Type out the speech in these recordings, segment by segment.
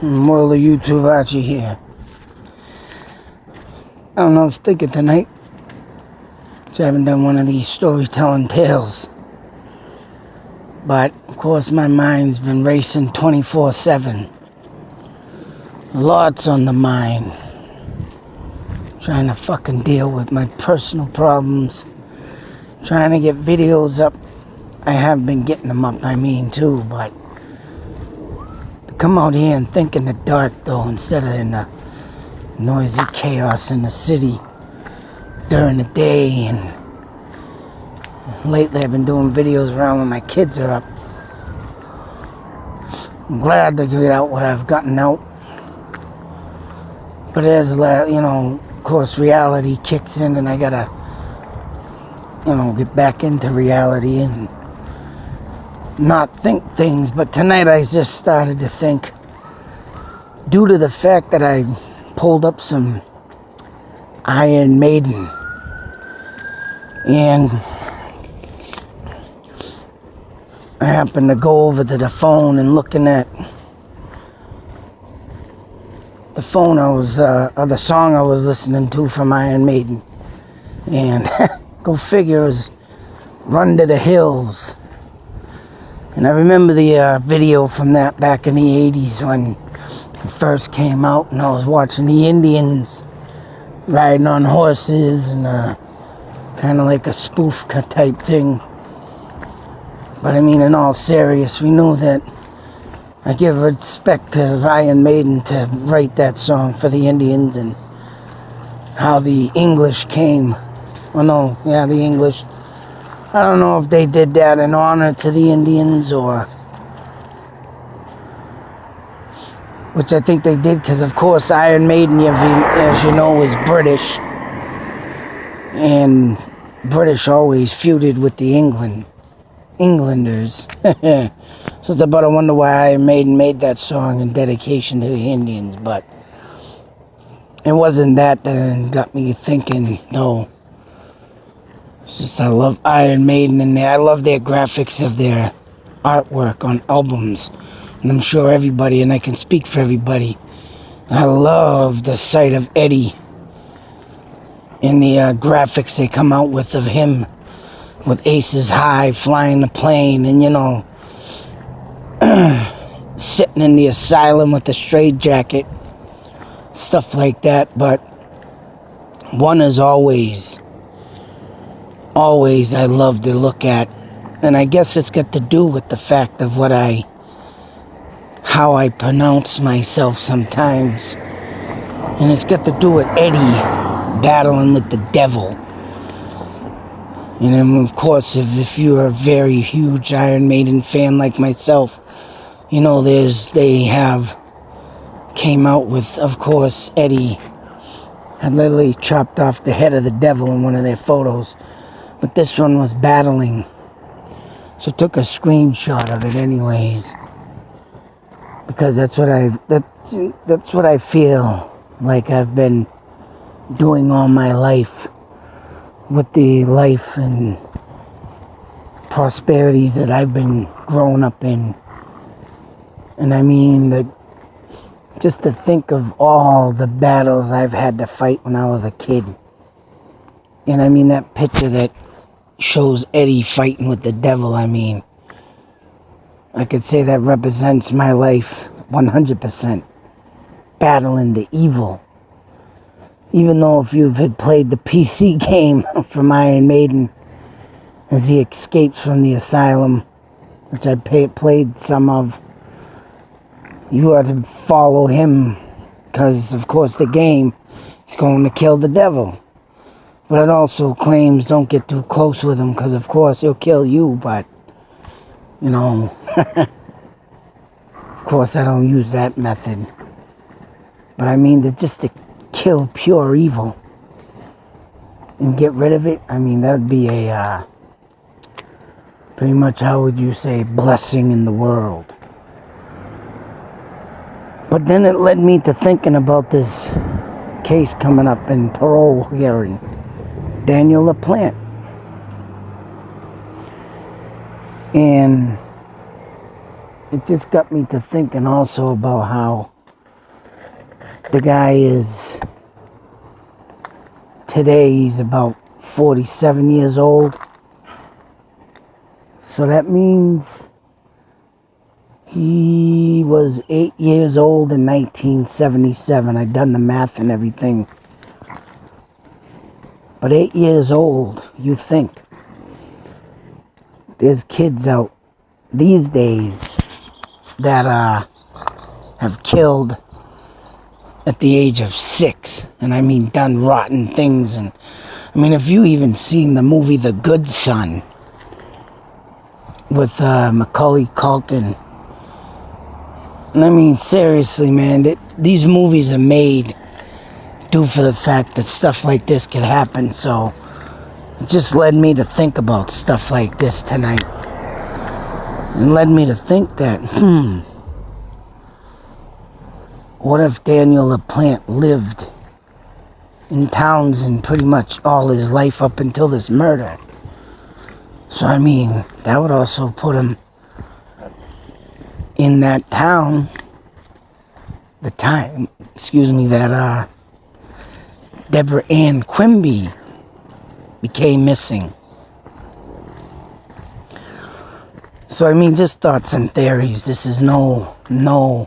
Moral of YouTube Archie here. I don't know, I was thinking tonight, which I haven't done one of these storytelling tales. But, of course, my mind's been racing 24/7. Lots on the mind. Trying to fucking deal with my personal problems. Trying to get videos up. I have been getting them up, too, but to come out here and think in the dark, though, instead of in the noisy chaos in the city during the day. And lately I've been doing videos around when my kids are up. I'm glad to get out what I've gotten out, but as of course reality kicks in and I gotta get back into reality and not think things. But tonight I just started to think, due to the fact that I pulled up some Iron Maiden, and I happened to go over to the phone and looking at the phone the song I was listening to from Iron Maiden, and go figure, it was Run to the Hills. And I remember the video from that back in the 80s when it first came out, and I was watching the Indians riding on horses and kind of like a spoof type thing. But I mean, in all serious, we knew that I give respect to Iron Maiden to write that song for the Indians, and how the English came. The English. I don't know if they did that in honor to the Indians, or which I think they did, because of course Iron Maiden, as you know, is British, and British always feuded with the Englanders. So it's about, I wonder why Iron Maiden made that song in dedication to the Indians. But it wasn't that got me thinking, no. It's just I love Iron Maiden, and I love their graphics of their artwork on albums. And I'm sure everybody, and I can speak for everybody, I love the sight of Eddie and the graphics they come out with of him with Aces High flying the plane, and sitting in the asylum with the straitjacket, stuff like that. But one is always I love to look at, and I guess it's got to do with the fact of how I pronounce myself sometimes, and it's got to do with Eddie battling with the devil. And then, of course, if you're a very huge Iron Maiden fan like myself, they have came out with, of course, Eddie had literally chopped off the head of the devil in one of their photos. But this one was battling. So I took a screenshot of it anyways, because that's what I feel like I've been doing all my life, with the life and prosperity that I've been growing up in. And I mean, just to think of all the battles I've had to fight when I was a kid. And I mean, that picture that shows Eddie fighting with the devil, I mean, I could say that represents my life 100%. Battling the evil. Even though if you had played the PC game from Iron Maiden, as he escapes from the asylum, which I played some of, you are to follow him, because of course the game is going to kill the devil. But it also claims don't get too close with him, because of course he'll kill you. But of course I don't use that method. But I mean, to kill pure evil and get rid of it, I mean, that would be a pretty much, how would you say, blessing in the world. But then it led me to thinking about this case coming up in parole hearing, Daniel LaPlante. And it just got me to thinking also about how the guy is, today he's about 47 years old. So that means he was 8 years old in 1977. I done the math and everything. But 8 years old, you think. There's kids out these days that have killed at the age of 6. And I mean done rotten things. And I mean, if you even seen the movie The Good Son with Macaulay Culkin. And I mean, seriously, man, these movies are made due for the fact that stuff like this could happen. So it just led me to think about stuff like this tonight. And led me to think that, what if Daniel LaPlante lived in Townsend pretty much all his life up until this murder? So, I mean, that would also put him in that town, that Deborah Ann Quimby became missing. So, I mean, just thoughts and theories. This is nothing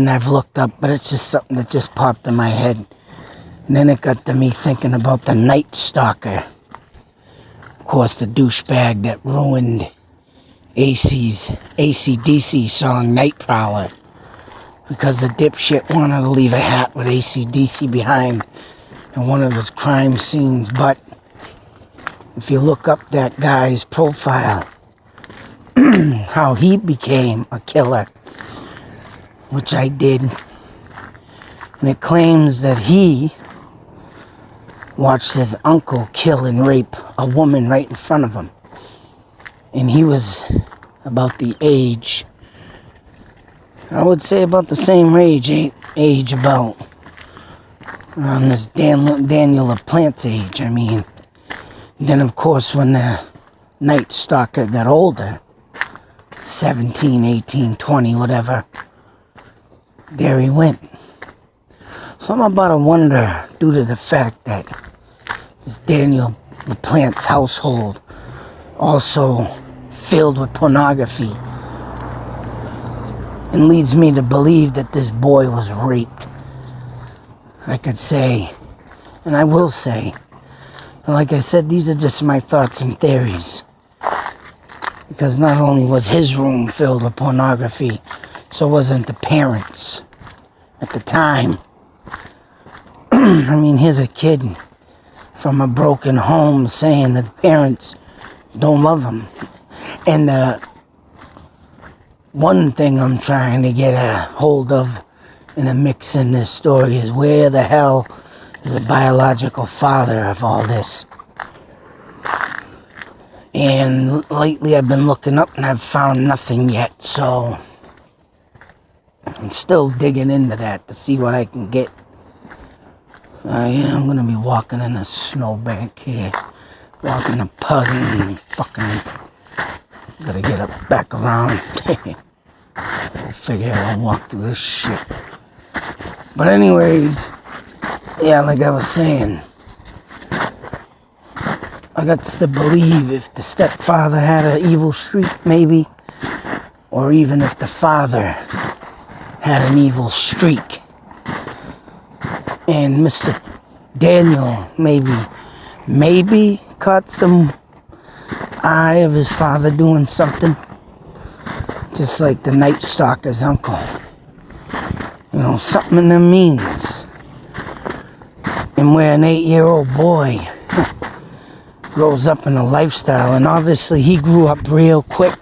I've looked up, but it's just something that just popped in my head. And then it got to me thinking about the Night Stalker. Of course, the douchebag that ruined AC/DC song Night Prowler because the dipshit wanted to leave a hat with AC/DC behind in one of his crime scenes. But if you look up that guy's profile, how he became a killer, which I did, and it claims that he watched his uncle kill and rape a woman right in front of him. And he was about the age, I would say about the same age about around this Daniel LaPlante's age. I mean, then of course when the Night Stalker got older, 17, 18, 20, whatever, there he went. So I'm about to wonder, due to the fact that this Daniel LaPlante's household also filled with pornography, and leads me to believe that this boy was raped. I could say, and I will say, and like I said, these are just my thoughts and theories. Because not only was his room filled with pornography, so wasn't the parents at the time. I mean, here's a kid from a broken home saying that the parents don't love him. And one thing I'm trying to get a hold of in a mix in this story is where the hell is the biological father of all this? And lately I've been looking up and I've found nothing yet, so I'm still digging into that to see what I can get. Yeah, I'm gonna be walking in a snowbank here, walking a putty and fucking gotta get up back around. I'll figure out I'll walk through this shit. But anyways, yeah, like I was saying, I got to believe if the stepfather had an evil streak, maybe, or even if the father had an evil streak, and Mr. Daniel maybe caught some eye of his father doing something, just like the Night Stalker's uncle. You know, something in them means. And where an 8-year-old boy grows up in a lifestyle, and obviously he grew up real quick,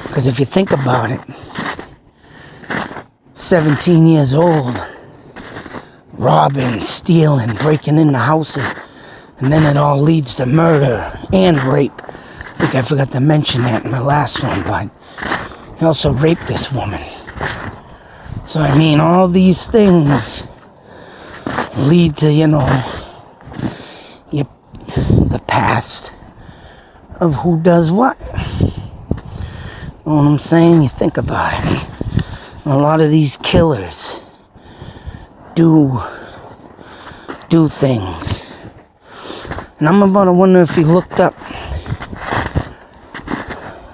because if you think about it, 17 years old, robbing, stealing, breaking into houses, and then it all leads to murder and rape. I think I forgot to mention that in my last one, but he also raped this woman. So I mean, all these things lead to, the past of who does what. know what I'm saying? You think about it. A lot of these killers do things. And I'm about to wonder if he looked up,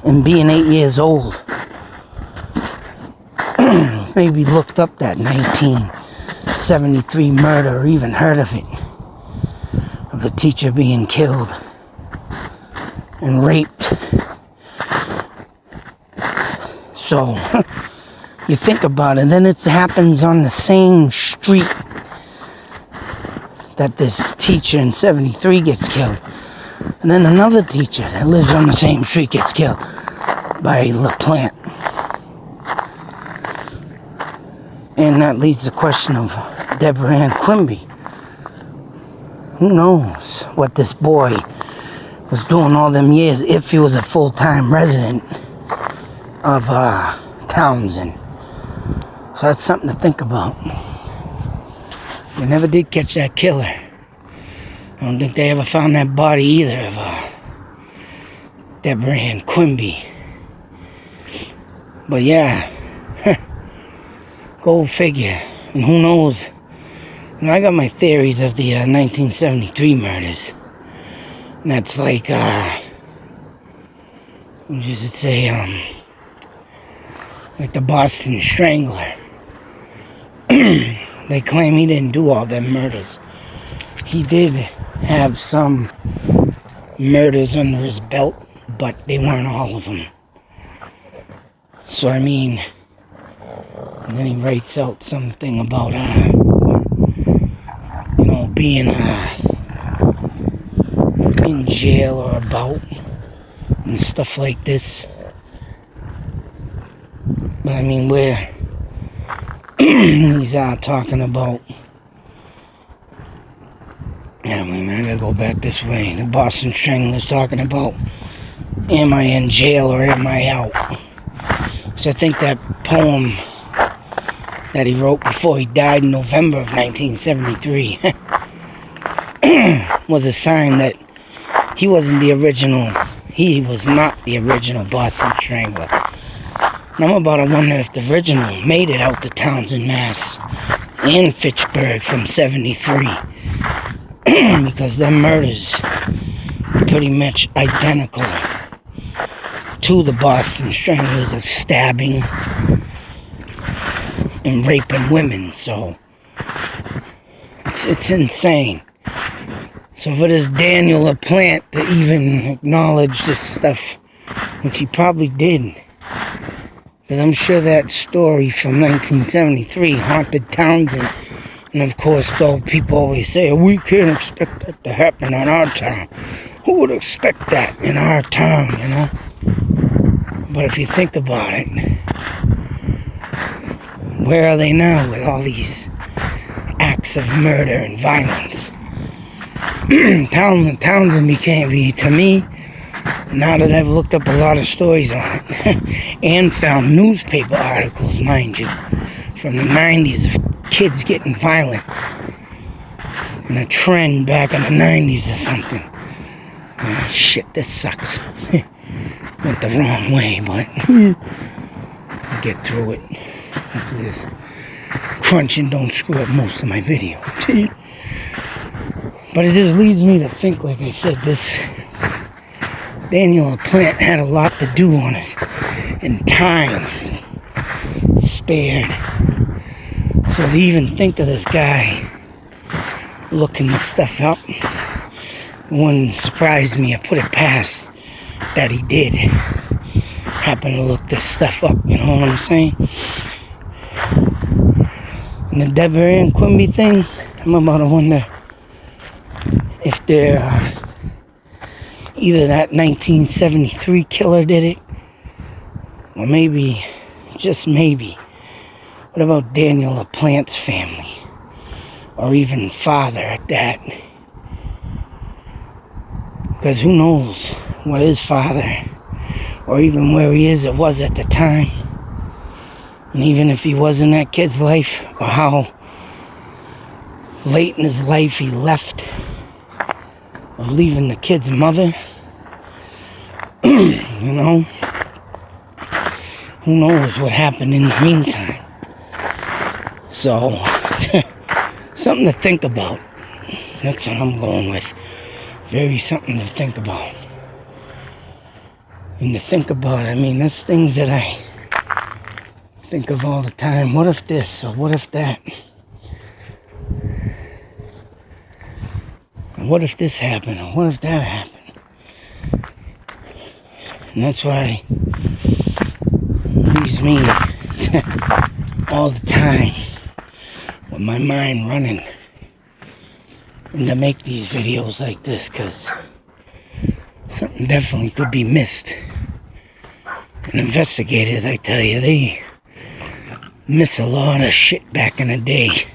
and being 8 years old, maybe looked up that 1973 murder, or even heard of it, of the teacher being killed and raped. So, you think about it, then it happens on the same street that this teacher in 73 gets killed. And then another teacher that lives on the same street gets killed by laplante. And that leads to the question of Deborah Ann Quimby. Who knows what this boy was doing all them years if he was a full-time resident of Townsend. So that's something to think about. They never did catch that killer. I don't think they ever found that body either of Deborah Ann Quimby. But yeah, go figure. And who knows? You know, I got my theories of the 1973 murders. And that's like, what you should say, like the Boston Strangler. They claim he didn't do all them murders. He did have some murders under his belt, but they weren't all of them. So I mean, and then he writes out something about, you know, being in jail or about and stuff like this. But I mean, where he's talking about, yeah, man, I gotta go back this way. The Boston Strangler's talking about, am I in jail or am I out? So I think that poem that he wrote before he died in November of 1973 was a sign that he wasn't the original, he was not the original Boston Strangler. And I'm about to wonder if the original made it out to Townsend, Mass. and Fitchburg from 73. Because them murders are pretty much identical to the Boston Stranglers of stabbing and raping women. So it's insane. So for this Daniel LaPlante to even acknowledge this stuff, which he probably did, because I'm sure that story from 1973 haunted Townsend. And of course, though, people always say, we can't expect that to happen in our town. Who would expect that in our town, you know? But if you think about it, where are they now with all these acts of murder and violence? Townsend became, to me, now that I've looked up a lot of stories on it, and found newspaper articles, mind you, from the 90s of kids getting violent, and a trend back in the 90s or something. Oh, shit, this sucks. Went the wrong way, but I'll get through it. Hopefully this crunching don't screw up most of my video. But it just leads me to think, like I said, this Daniel LaPlante had a lot to do on it, and time spared. So to even think of this guy looking this stuff up wouldn't surprise me. I put it past that he did happen to look this stuff up, you know what I'm saying? And the Deborah Ann Quimby thing, I'm about to wonder if they're either that 1973 killer did it, or maybe, just maybe, what about Daniel LaPlante's family, or even father at that? Because who knows what his father, or even where he is or was at the time, and even if he was in that kid's life, or how late in his life he left, of leaving the kid's mother, you know. who knows what happened in the meantime. So, something to think about. That's what I'm going with. Very something to think about. And to think about, I mean, that's things that I think of all the time. What if this, or what if that? What if this happened, or what if that happened? And that's why it leaves me all the time with my mind running and to make these videos like this, because something definitely could be missed. And investigators, I tell you, they miss a lot of shit back in the day.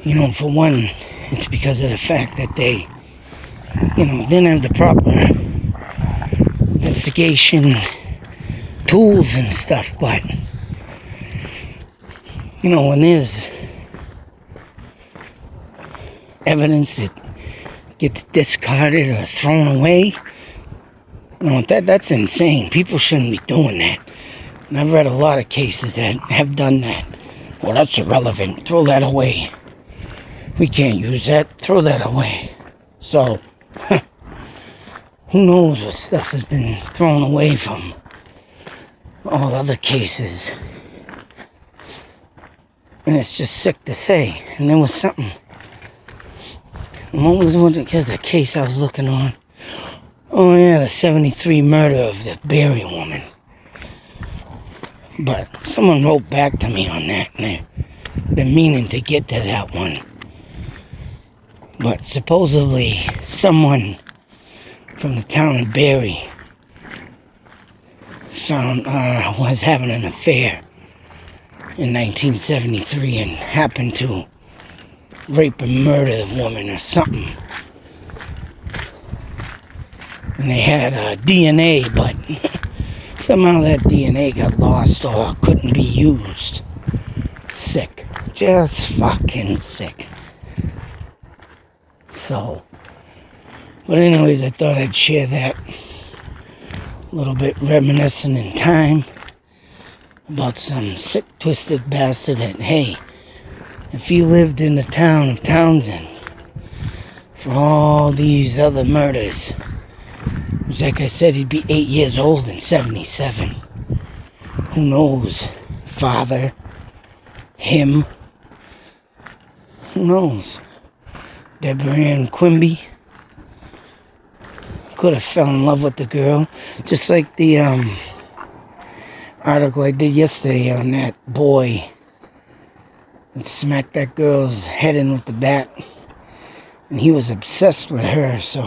You know, for one, it's because of the fact that they, you know, didn't have the proper investigation tools and stuff. But, you know, when there's evidence that gets discarded or thrown away, you know, that's insane. People shouldn't be doing that. And I've read a lot of cases that have done that. Well, that's irrelevant. Throw that away. We can't use that. Throw that away. So, who knows what stuff has been thrown away from all other cases. And it's just sick to say. And there was something. What was the case I was looking on? Oh yeah, the 73 murder of the Berry woman. But someone wrote back to me on that, and they've been meaning to get to that one. But supposedly someone from the town of Berry was having an affair in 1973 and happened to rape and murder the woman or something. And they had DNA, but somehow that DNA got lost or couldn't be used. Sick. Just fucking sick. So, but anyways, I thought I'd share that. A little bit reminiscent in time about some sick, twisted bastard that, hey, if he lived in the town of Townsend for all these other murders, which, like I said, he'd be 8 years old in 77. Who knows? Father, him, who knows? Deborah Ann Quimby could have fell in love with the girl, just like the article I did yesterday on that boy that smacked that girl's head in with the bat, and he was obsessed with her. So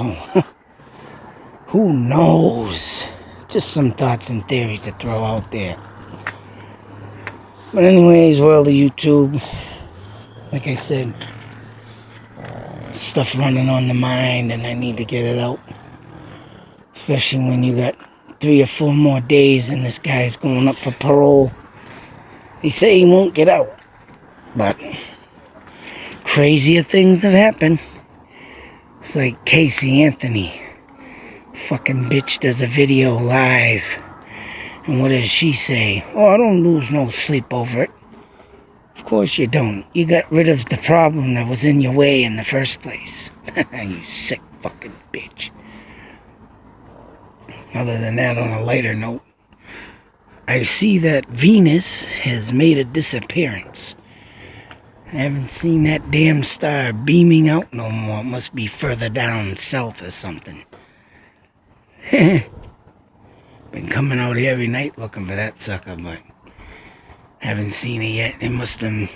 who knows? Just some thoughts and theories to throw out there. But anyways, world of YouTube, like I said, stuff running on the mind and I need to get it out. Especially when you got 3 or 4 more days and this guy's going up for parole. They say he won't get out. But crazier things have happened. It's like Casey Anthony. Fucking bitch does a video live. And what does she say? Oh, I don't lose no sleep over it. Of course you don't. You got rid of the problem that was in your way in the first place. You sick fucking bitch. Other than that, on a lighter note, I see that Venus has made a disappearance. I haven't seen that damn star beaming out no more. It must be further down south or something. Been coming out here every night looking for that sucker, but haven't seen it yet. It must have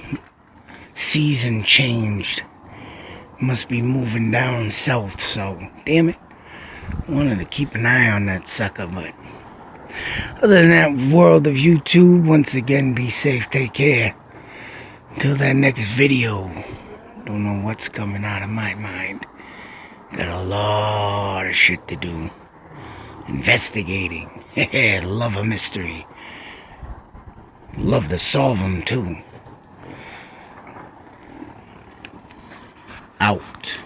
season changed. Must be moving down south, so damn it. Wanted to keep an eye on that sucker, but other than that, world of YouTube, once again, be safe, take care. Until that next video, don't know what's coming out of my mind. Got a lot of shit to do. Investigating. Love a mystery. Love to solve them too. Out.